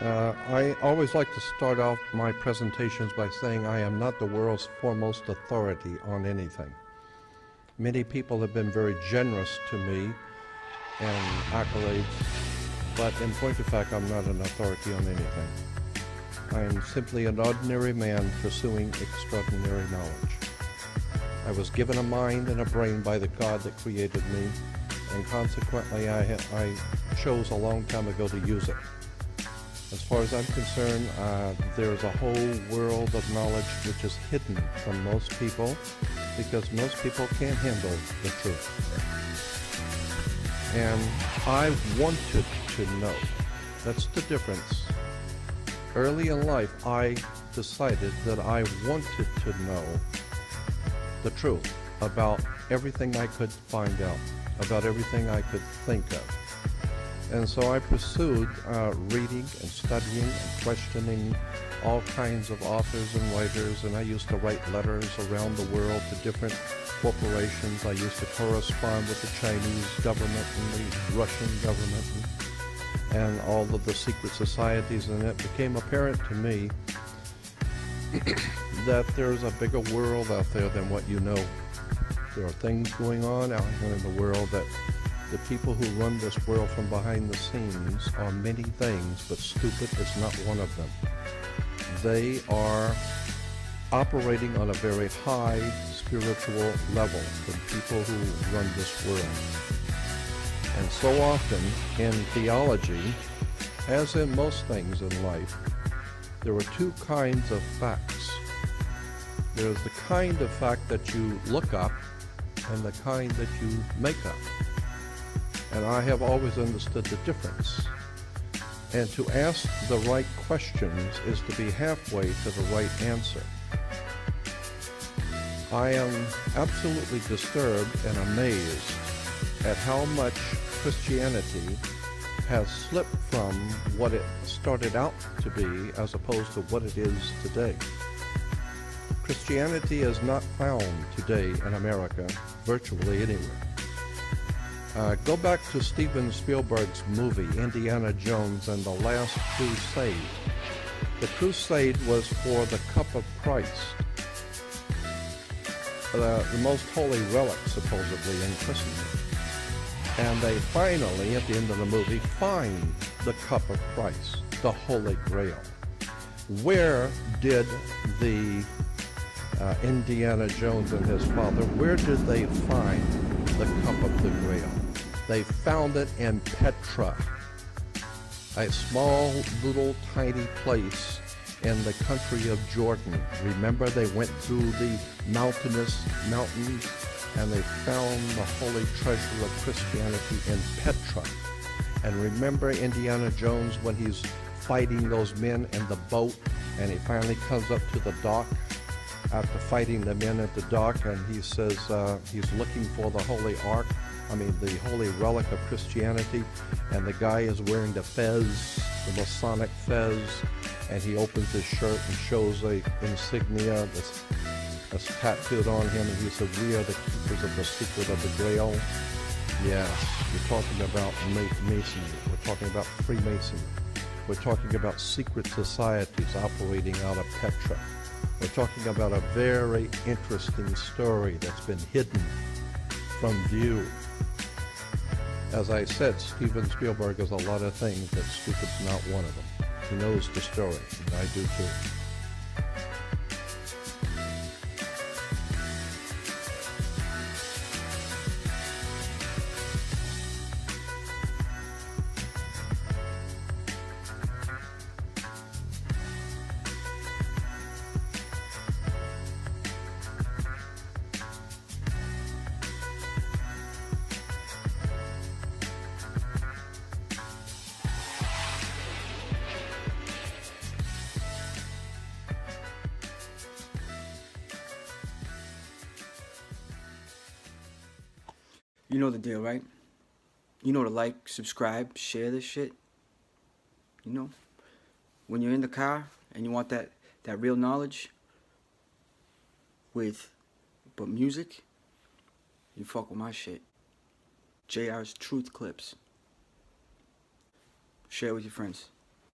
I always like to start off my presentations by saying I am not the world's foremost authority on anything. Many people have been very generous to me in accolades, but in point of fact, I'm not an authority on anything. I am simply an ordinary man pursuing extraordinary knowledge. I was given a mind and a brain by the God that created me, and consequently I chose a long time ago to use it. As far as I'm concerned, there's a whole world of knowledge which is hidden from most people because most people can't handle the truth. And I wanted to know. That's the difference. Early in life, I decided that I wanted to know the truth about everything I could find out, about everything I could think of. And so I pursued reading and studying and questioning all kinds of authors and writers, and I used to write letters around the world to different corporations. I used to correspond with the Chinese government and the Russian government and all of the secret societies, and it became apparent to me that there's a bigger world out there than what you know. There are things going on out here in the world that the people who run this world from behind the scenes are many things, but stupid is not one of them. They are operating on a very high spiritual level than people who run this world. And so often in theology, as in most things in life, there are two kinds of facts. There's the kind of fact that you look up and the kind that you make up. And I have always understood the difference. And to ask the right questions is to be halfway to the right answer. I am absolutely disturbed and amazed at how much Christianity has slipped from what it started out to be as opposed to what it is today. Christianity is not found today in America, virtually anywhere. Go back to Steven Spielberg's movie, Indiana Jones and the Last Crusade. The crusade was for the cup of Christ, the most holy relic, supposedly, in Christendom. And they finally, at the end of the movie, find the cup of Christ, the Holy Grail. Where did the Indiana Jones and his father, where did they find the cup of the Grail? They found it in Petra, a small, little, tiny place in the country of Jordan. Remember, they went through the mountainous mountains and they found the holy treasure of Christianity in Petra. And remember Indiana Jones when he's fighting those men in the boat and he finally comes up to the dock after fighting the men at the dock, and he says he's looking for the the holy relic of Christianity, and the guy is wearing the fez, the Masonic fez, and he opens his shirt and shows a insignia that's tattooed on him, and he said, "We are the keepers of the secret of the Grail." Yes, we're talking about Masonry. We're talking about Freemasonry. We're talking about secret societies operating out of Petra. We're talking about a very interesting story that's been hidden from view. As I said, Steven Spielberg is a lot of things, but stupid's not one of them. He knows the story, and I do too. You know the deal, right? You know to like, subscribe, share this shit. You know? When you're in the car and you want that real knowledge but music, you fuck with my shit. JR's Truth Clips. Share it with your friends.